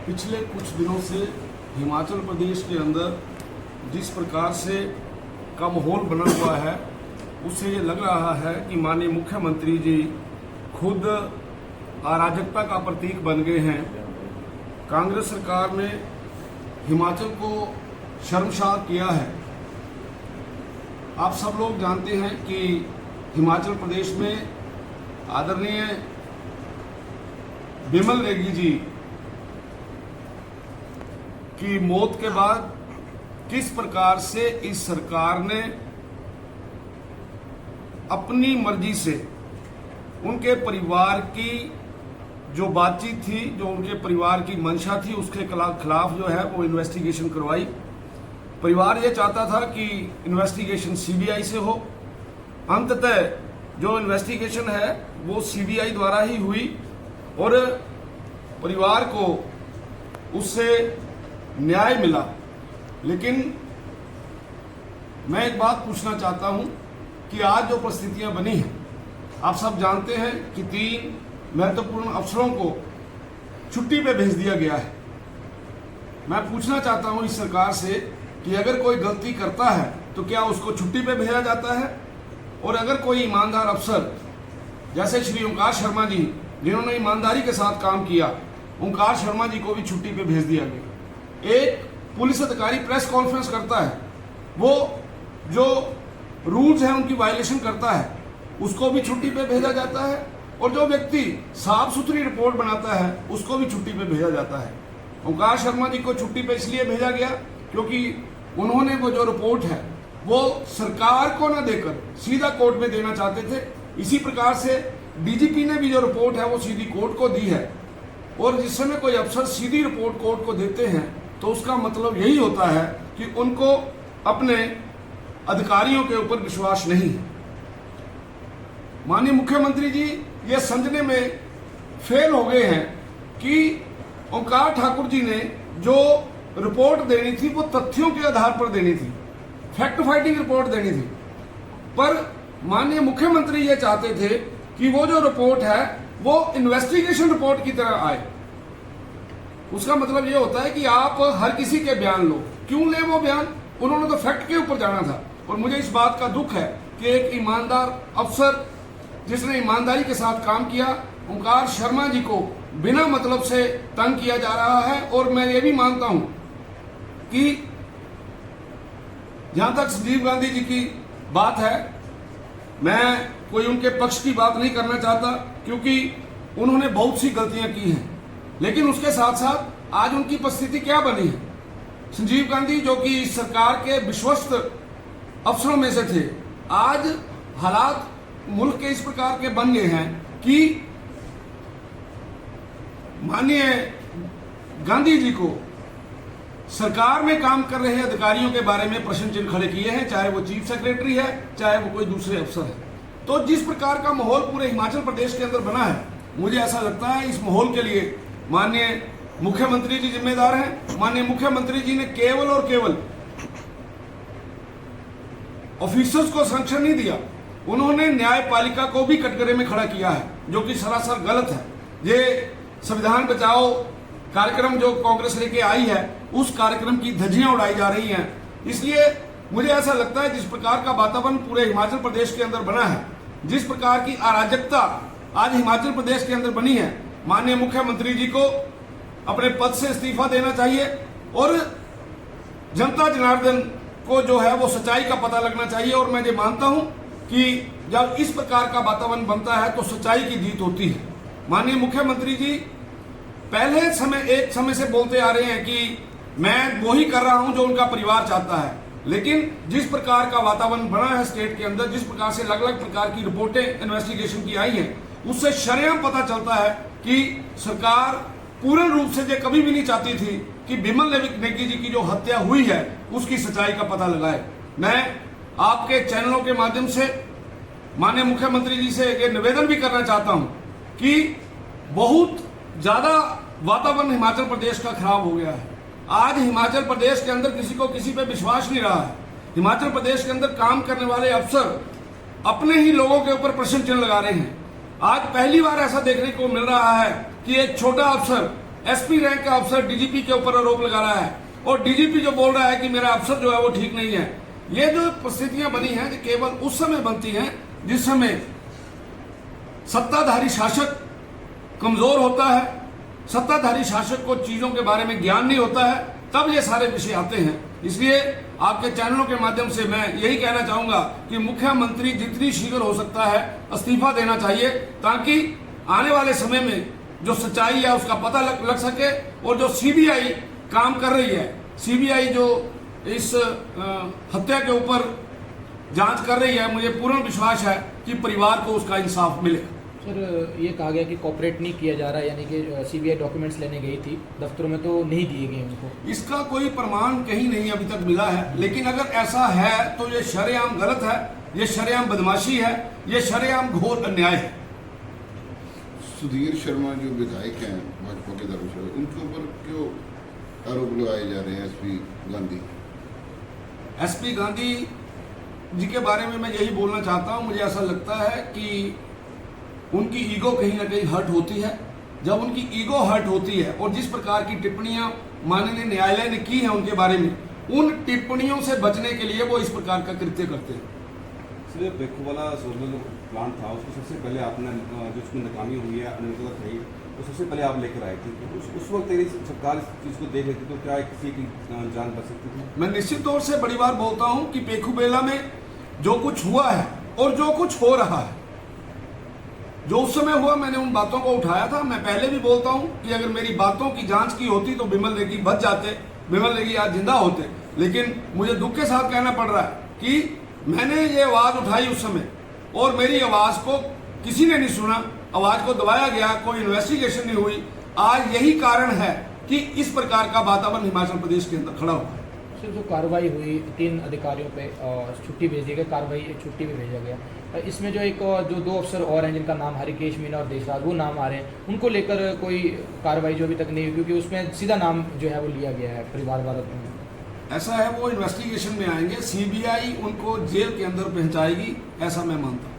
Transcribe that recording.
पिछले कुछ दिनों से हिमाचल प्रदेश के अंदर जिस प्रकार से का माहौल बना हुआ है, उससे ये लग रहा है कि माननीय मुख्यमंत्री जी खुद अराजकता का प्रतीक बन गए हैं। कांग्रेस सरकार ने हिमाचल को शर्मसार किया है। आप सब लोग जानते हैं कि हिमाचल प्रदेश में आदरणीय बिमल नेगी जी की मौत के बाद किस प्रकार से इस सरकार ने अपनी मर्जी से उनके परिवार की जो बातचीत थी, जो उनके परिवार की मंशा थी, उसके खिलाफ जो है वो इन्वेस्टिगेशन करवाई। परिवार ये चाहता था कि इन्वेस्टिगेशन सीबीआई से हो। अंततः जो इन्वेस्टिगेशन है वो सीबीआई द्वारा ही हुई और परिवार को उससे न्याय मिला। लेकिन मैं एक बात पूछना चाहता हूं कि आज जो परिस्थितियां बनी हैं, आप सब जानते हैं कि 3 महत्वपूर्ण अफसरों को छुट्टी पे भेज दिया गया है। मैं पूछना चाहता हूं इस सरकार से कि अगर कोई गलती करता है तो क्या उसको छुट्टी पे भेजा जाता है, और अगर कोई ईमानदार अफसर जैसे श्री ओंकार शर्मा जी, जिन्होंने ईमानदारी के साथ काम किया, ओंकार शर्मा जी को भी छुट्टी पे भेज दिया गया। एक पुलिस अधिकारी प्रेस कॉन्फ्रेंस करता है, वो जो रूल्स हैं उनकी वायलेशन करता है, उसको भी छुट्टी पे भेजा जाता है। और जो व्यक्ति साफ सुथरी रिपोर्ट बनाता है उसको भी छुट्टी पे भेजा जाता है। ओंकार शर्मा जी को छुट्टी पे इसलिए भेजा गया क्योंकि उन्होंने वो जो रिपोर्ट है वो सरकार को न देकर सीधा कोर्ट में देना चाहते थे। इसी प्रकार से डीजीपी ने भी जो रिपोर्ट है वो सीधी कोर्ट को दी है। और जिस समय कोई अफसर सीधी रिपोर्ट कोर्ट को देते हैं तो उसका मतलब यही होता है कि उनको अपने अधिकारियों के ऊपर विश्वास नहीं है। माननीय मुख्यमंत्री जी ये समझने में फेल हो गए हैं कि ओंकार ठाकुर जी ने जो रिपोर्ट देनी थी वो तथ्यों के आधार पर देनी थी, फैक्ट फाइटिंग रिपोर्ट देनी थी। पर माननीय मुख्यमंत्री ये चाहते थे कि वो जो रिपोर्ट है वो इन्वेस्टिगेशन रिपोर्ट की तरह आए। उसका मतलब ये होता है कि आप हर किसी के बयान लो। क्यों ले वो बयान? उन्होंने तो फैक्ट के ऊपर जाना था। और मुझे इस बात का दुख है कि एक ईमानदार अफसर जिसने ईमानदारी के साथ काम किया, ओंकार शर्मा जी को बिना मतलब से तंग किया जा रहा है। और मैं ये भी मानता हूं कि जहां तक संजीव गांधी जी की बात है, मैं कोई उनके पक्ष की बात नहीं करना चाहता क्योंकि उन्होंने बहुत सी गलतियां की हैं। लेकिन उसके साथ साथ आज उनकी परिस्थिति क्या बनी है? संजीव गांधी जो कि इस सरकार के विश्वस्त अफसरों में से थे, आज हालात मुल्क के इस प्रकार के बन गए हैं कि माननीय गांधी जी को सरकार में काम कर रहे अधिकारियों के बारे में प्रश्न चिन्ह खड़े किए हैं, चाहे वो चीफ सेक्रेटरी है, चाहे वो कोई दूसरे अफसर है। तो जिस प्रकार का माहौल पूरे हिमाचल प्रदेश के अंदर बना है, मुझे ऐसा लगता है इस माहौल के लिए माननीय मुख्यमंत्री जी जिम्मेदार हैं। माननीय मुख्यमंत्री जी ने केवल और केवल ऑफिसर्स को संरक्षण नहीं दिया, उन्होंने न्यायपालिका को भी कटघरे में खड़ा किया है, जो कि सरासर गलत है। ये संविधान बचाओ कार्यक्रम जो कांग्रेस लेके आई है, उस कार्यक्रम की धज्जियां उड़ाई जा रही हैं। इसलिए मुझे ऐसा लगता है जिस प्रकार का वातावरण पूरे हिमाचल प्रदेश के अंदर बना है, जिस प्रकार की अराजकता आज हिमाचल प्रदेश के अंदर बनी है, माननीय मुख्यमंत्री जी को अपने पद से इस्तीफा देना चाहिए और जनता जनार्दन को जो है वो सच्चाई का पता लगना चाहिए। और मैं ये मानता हूं कि जब इस प्रकार का वातावरण बनता है तो सच्चाई की जीत होती है। माननीय मुख्यमंत्री जी पहले एक समय से बोलते आ रहे हैं कि मैं वही कर रहा हूं जो उनका परिवार चाहता है। लेकिन जिस प्रकार का वातावरण बना है स्टेट के अंदर, जिस प्रकार से अलग अलग प्रकार की रिपोर्टें इन्वेस्टिगेशन की आई हैं, उससे शरेआम पता चलता है कि सरकार पूर्ण रूप से ये कभी भी नहीं चाहती थी कि बिमल नेगी जी की जो हत्या हुई है उसकी सच्चाई का पता लगाए। मैं आपके चैनलों के माध्यम से माननीय मुख्यमंत्री जी से ये निवेदन भी करना चाहता हूं कि बहुत ज्यादा वातावरण हिमाचल प्रदेश का खराब हो गया है। आज हिमाचल प्रदेश के अंदर किसी को किसी पे विश्वास नहीं रहा है। हिमाचल प्रदेश के अंदर काम करने वाले अफसर अपने ही लोगों के ऊपर प्रश्न चिन्ह लगा रहे हैं। आज पहली बार ऐसा देखने को मिल रहा है कि एक छोटा अफसर एसपी रैंक का अफसर डीजीपी के ऊपर आरोप लगा रहा है और डीजीपी जो बोल रहा है कि मेरा अफसर जो है वो ठीक नहीं है। ये जो परिस्थितियां बनी हैं कि केवल उस समय बनती हैं जिस समय सत्ताधारी शासक कमजोर होता है, सत्ताधारी शासक को चीजों के बारे में ज्ञान नहीं होता है, तब ये सारे विषय आते हैं। इसलिए आपके चैनलों के माध्यम से मैं यही कहना चाहूंगा कि मुख्यमंत्री जितनी शीघ्र हो सकता है इस्तीफा देना चाहिए, ताकि आने वाले समय में जो सच्चाई है उसका पता लग सके। और जो सीबीआई काम कर रही है, सीबीआई जो इस हत्या के ऊपर जांच कर रही है, मुझे पूर्ण विश्वास है कि परिवार को उसका इंसाफ मिलेगा। सर, ये कहा गया कि कॉपरेट नहीं किया जा रहा है, यानी कि सीबीआई डॉक्यूमेंट्स लेने गई थी दफ्तरों में तो नहीं दिए गए उनको। इसका कोई प्रमाण कहीं नहीं अभी तक मिला है, लेकिन अगर ऐसा है तो ये शरेआम गलत है, ये शरेआम बदमाशी है, ये शरेआम घोर अन्याय है। सुधीर शर्मा जो विधायक हैं भाजपा के तरफ से, उनके ऊपर क्यों आरोप लगाए जा रहे हैं? एसपी गांधी जी के बारे में मैं यही बोलना चाहता हूं, मुझे ऐसा लगता है कि उनकी ईगो कहीं ना कहीं हर्ट होती है। जब उनकी ईगो हर्ट होती है और जिस प्रकार की टिप्पणियां माननीय न्यायालय ने की हैं उनके बारे में, उन टिप्पणियों से बचने के लिए वो इस प्रकार का कृत्य करते हैं। इसलिए पेखो वाला सोलर प्लांट था, उसको सबसे पहले आपने जो उसमें नाकामी हुई है, अनियमितता रही, तो सबसे पहले आप लेकर आए थे। तो उस वक्त तेरी सरकार इस चीज़ को देख लेती तो क्या किसी की जान बच सकती थी? मैं निश्चित तौर से बड़ी बार बोलता हूं कि पेखूबेला में जो कुछ हुआ है और जो कुछ हो रहा है, जो उस समय हुआ, मैंने उन बातों को उठाया था। मैं पहले भी बोलता हूं कि अगर मेरी बातों की जांच की होती तो बिमल नेगी बच जाते, बिमल नेगी आज जिंदा होते। लेकिन मुझे दुख के साथ कहना पड़ रहा है कि मैंने ये आवाज उठाई उस समय और मेरी आवाज को किसी ने नहीं सुना, आवाज को दबाया गया, कोई इन्वेस्टिगेशन नहीं हुई। आज यही कारण है कि इस प्रकार का वातावरण हिमाचल प्रदेश के अंदर खड़ा हुआ है। सिर्फ जो कार्रवाई हुई 3 अधिकारियों पे छुट्टी भेज दी गई, कार्रवाई एक छुट्टी भी भेजा गया, इसमें जो एक जो 2 अफसर और हैं जिनका नाम हरिकेश मीना और देशराज, वो नाम आ रहे हैं, उनको लेकर कोई कार्रवाई जो अभी तक नहीं हुई, क्योंकि उसमें सीधा नाम जो है वो लिया गया है परिवार वालों में। ऐसा है, वो इन्वेस्टिगेशन में आएंगे, सीबीआई उनको जेल के अंदर पहुंचाएगी, ऐसा मैं मानता हूं।